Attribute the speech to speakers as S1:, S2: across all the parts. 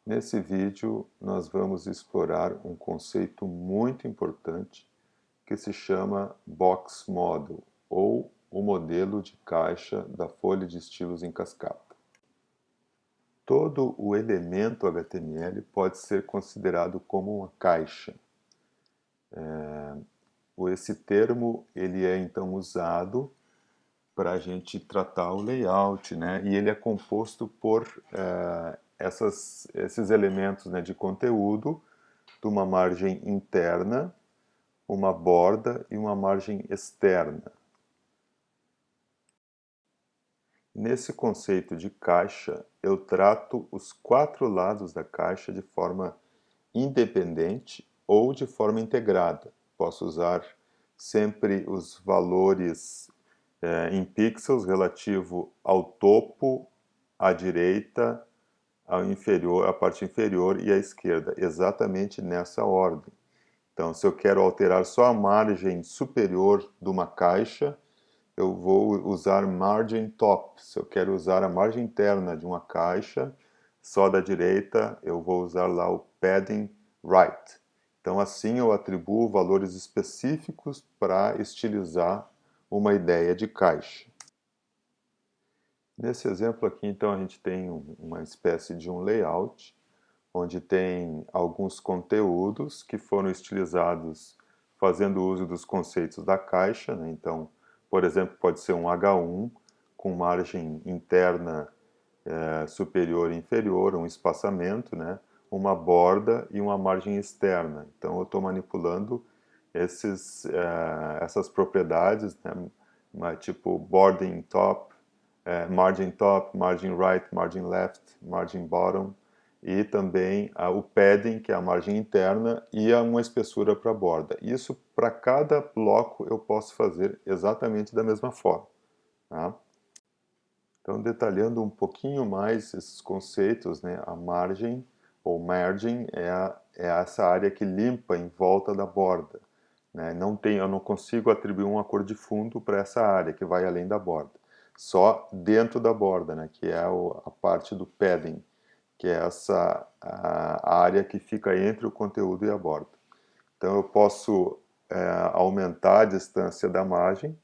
S1: Nesse vídeo, nós vamos explorar um conceito muito importante que se chama Box Model, ou o modelo de caixa da folha de estilos em cascata. Todo o elemento HTML pode ser considerado como uma caixa. Esse termo ele é então usado para a gente tratar o layout, né? E ele é composto por esses elementos, né, de conteúdo, de uma margem interna, uma borda e uma margem externa. Nesse conceito de caixa, eu trato os quatro lados da caixa de forma independente ou de forma integrada. Posso usar sempre os valores em pixels relativo ao topo, à direita, ao inferior, à parte inferior e à esquerda, exatamente nessa ordem. Então, se eu quero alterar só a margem superior de uma caixa, eu vou usar margin top. Se eu quero usar a margem interna de uma caixa, só da direita, eu vou usar lá o padding right. Então, assim eu atribuo valores específicos para estilizar uma ideia de caixa. Nesse exemplo aqui, então, a gente tem uma espécie de um layout, onde tem alguns conteúdos que foram estilizados fazendo uso dos conceitos da caixa, né? Então, por exemplo, pode ser um H1 com margem interna superior e inferior, um espaçamento, né? Uma borda e uma margem externa. Então, eu estou manipulando essas propriedades, né? Tipo bording top, margin right, margin left, margin bottom, e também o padding, que é a margem interna, e uma espessura para a borda. Isso, para cada bloco, eu posso fazer exatamente da mesma forma. Tá? Então, detalhando um pouquinho mais esses conceitos, né, a margem, ou margin, é essa área que limpa em volta da borda. Né? Eu não consigo atribuir uma cor de fundo para essa área, que vai além da borda. Só dentro da borda, né, que é a parte do padding, que é a área que fica entre o conteúdo e a borda. Então eu posso aumentar a distância da margem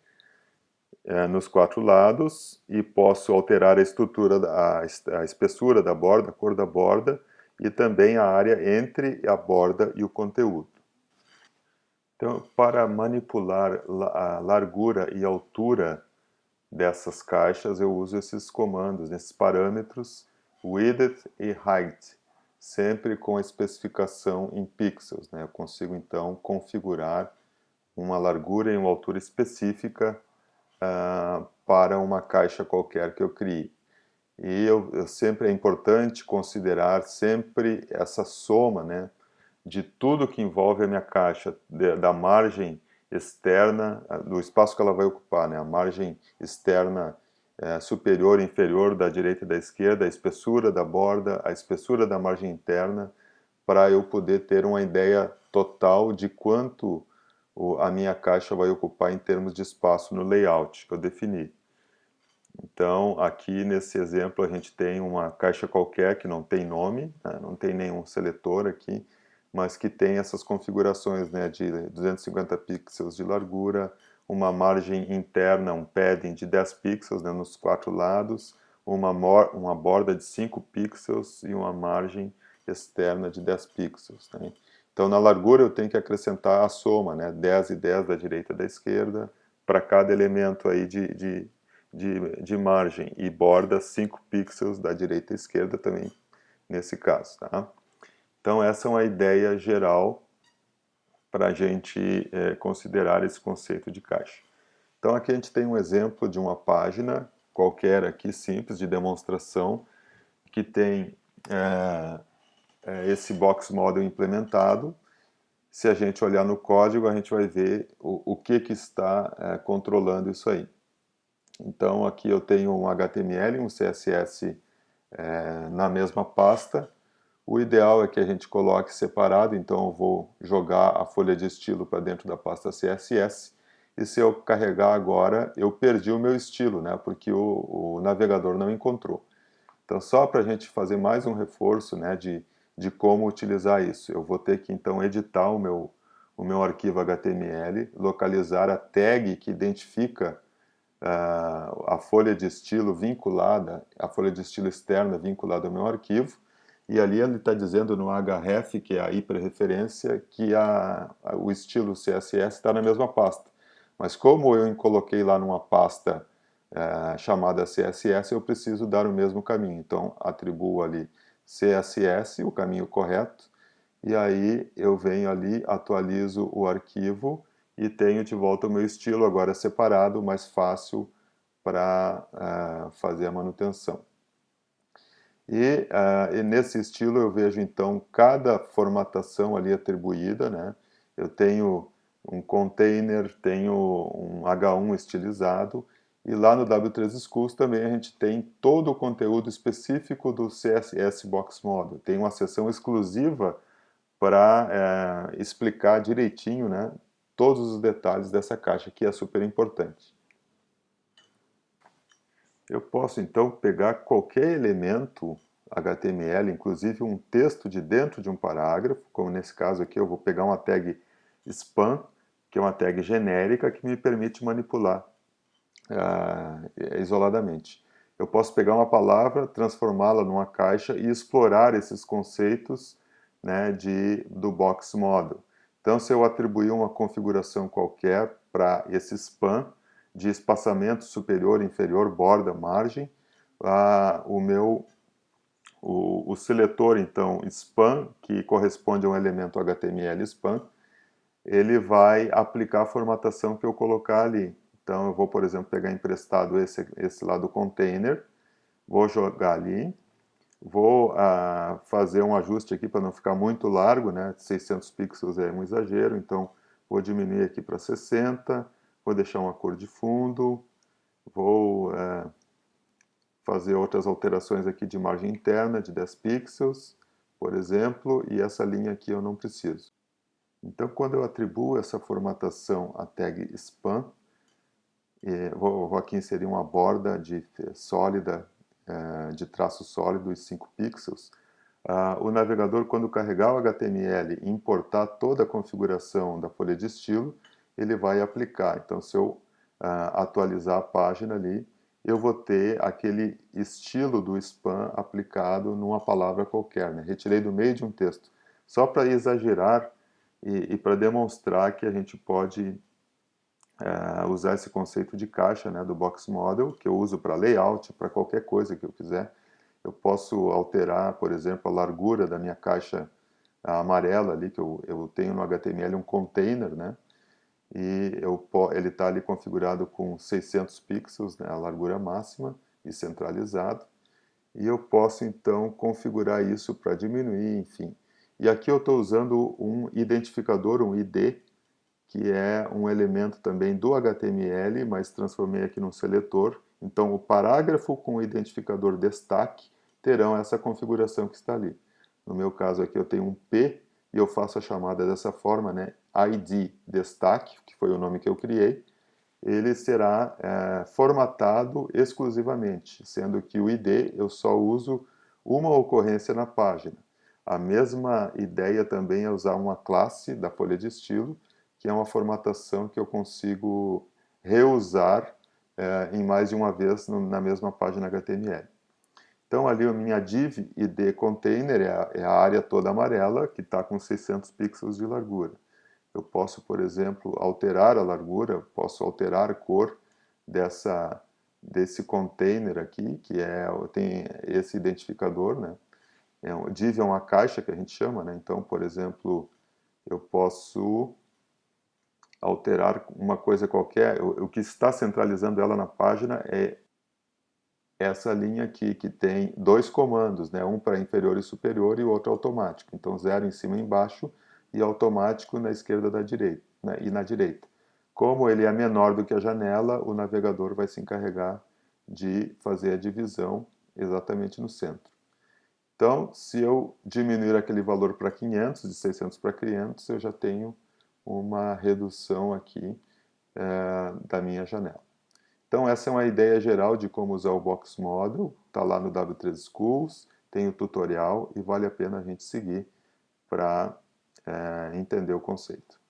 S1: nos quatro lados e posso alterar a estrutura, a espessura da borda, a cor da borda e também a área entre a borda e o conteúdo. Então, para manipular a largura e altura dessas caixas, eu uso esses comandos, esses parâmetros width e height, sempre com a especificação em pixels, né? Eu consigo então configurar uma largura e uma altura específica para uma caixa qualquer que eu crie. E sempre é importante considerar sempre essa soma, né, de tudo que envolve a minha caixa, da margem externa, do espaço que ela vai ocupar, né, a margem externa superior e inferior da direita e da esquerda, a espessura da borda, a espessura da margem interna, para eu poder ter uma ideia total de quanto a minha caixa vai ocupar em termos de espaço no layout que eu defini. Então, aqui nesse exemplo, a gente tem uma caixa qualquer que não tem nome, né? Não tem nenhum seletor aqui, mas que tem essas configurações, né, de 250 pixels de largura, uma margem interna, um padding de 10 pixels, né, nos quatro lados, uma borda de 5 pixels e uma margem externa de 10 pixels. Né? Então, na largura eu tenho que acrescentar a soma, né, 10 e 10 da direita e da esquerda, para cada elemento aí de margem, e borda 5 pixels da direita e esquerda também, nesse caso. Tá? Então, essa é uma ideia geral para a gente considerar esse conceito de caixa. Então, aqui a gente tem um exemplo de uma página qualquer aqui, simples, de demonstração, que tem esse box model implementado. Se a gente olhar no código, a gente vai ver o que está controlando isso aí. Então, aqui eu tenho um HTML, um CSS na mesma pasta. O ideal é que a gente coloque separado, então eu vou jogar a folha de estilo para dentro da pasta CSS. E se eu carregar agora, eu perdi o meu estilo, né? Porque o navegador não encontrou. Então, só para a gente fazer mais um reforço, né, de como utilizar isso. Eu vou ter que então editar o meu arquivo HTML, localizar a tag que identifica a folha de estilo vinculada, a folha de estilo externa vinculada ao meu arquivo, e ali ele está dizendo no href, que é a hiperreferência, que o estilo CSS está na mesma pasta. Mas como eu coloquei lá numa pasta chamada CSS, eu preciso dar o mesmo caminho. Então, atribuo ali CSS, o caminho correto, e aí eu venho ali, atualizo o arquivo e tenho de volta o meu estilo agora separado, mais fácil para fazer a manutenção. E nesse estilo eu vejo então cada formatação ali atribuída, né? Eu tenho um container, tenho um H1 estilizado, e lá no W3 Schools também a gente tem todo o conteúdo específico do CSS Box Model. Tem uma seção exclusiva para explicar direitinho, né, todos os detalhes dessa caixa, que é super importante. Eu posso então pegar qualquer elemento HTML, inclusive um texto de dentro de um parágrafo, como nesse caso aqui eu vou pegar uma tag spam, que é uma tag genérica que me permite manipular isoladamente. Eu posso pegar uma palavra, transformá-la numa caixa e explorar esses conceitos, né, do box model. Então, se eu atribuir uma configuração qualquer para esse span de espaçamento superior, inferior, borda, margem, o seletor, então, span, que corresponde a um elemento HTML span, ele vai aplicar a formatação que eu colocar ali. Então, eu vou, por exemplo, pegar emprestado esse lá do container, vou jogar ali, vou fazer um ajuste aqui para não ficar muito largo, né? 600 pixels é um exagero, então vou diminuir aqui para 60, vou deixar uma cor de fundo, vou fazer outras alterações aqui de margem interna de 10 pixels, por exemplo, e essa linha aqui eu não preciso. Então, quando eu atribuo essa formatação à tag span, vou aqui inserir uma borda sólida, de traço sólido e 5 pixels. O navegador, quando carregar o HTML e importar toda a configuração da folha de estilo, ele vai aplicar. Então, se eu atualizar a página ali, eu vou ter aquele estilo do spam aplicado numa palavra qualquer, né? Retirei do meio de um texto. Só para exagerar e para demonstrar que a gente pode usar esse conceito de caixa, né, do box model, que eu uso para layout, para qualquer coisa que eu quiser. Eu posso alterar, por exemplo, a largura da minha caixa amarela ali, que eu tenho no HTML um container, né, e ele está ali configurado com 600 pixels, né, a largura máxima, e centralizado. E eu posso então configurar isso para diminuir, enfim. E aqui eu estou usando um identificador, um ID, que é um elemento também do HTML, mas transformei aqui num seletor. Então, o parágrafo com o identificador destaque terão essa configuração que está ali. No meu caso aqui eu tenho um P e eu faço a chamada dessa forma, né? ID destaque, que foi o nome que eu criei, ele será formatado exclusivamente, sendo que o ID eu só uso uma ocorrência na página. A mesma ideia também é usar uma classe da folha de estilo, que é uma formatação que eu consigo reusar em mais de uma vez na mesma página HTML. Então ali a minha div id container é a área toda amarela que está com 600 pixels de largura. Eu posso, por exemplo, alterar a largura, posso alterar a cor desse container aqui, que tem esse identificador, né? Div é uma caixa que a gente chama, né? Então, por exemplo, eu posso alterar uma coisa qualquer. O que está centralizando ela na página é essa linha aqui, que tem dois comandos, né? Um para inferior e superior e o outro automático. Então, 0 em cima e embaixo e automático na esquerda da direita, né? E na direita. Como ele é menor do que a janela, o navegador vai se encarregar de fazer a divisão exatamente no centro. Então, se eu diminuir aquele valor para 500, de 600 para 500, eu já tenho uma redução aqui da minha janela. Então, essa é uma ideia geral de como usar o Box Model, está lá no W3 Schools, tem o tutorial e vale a pena a gente seguir para entender o conceito.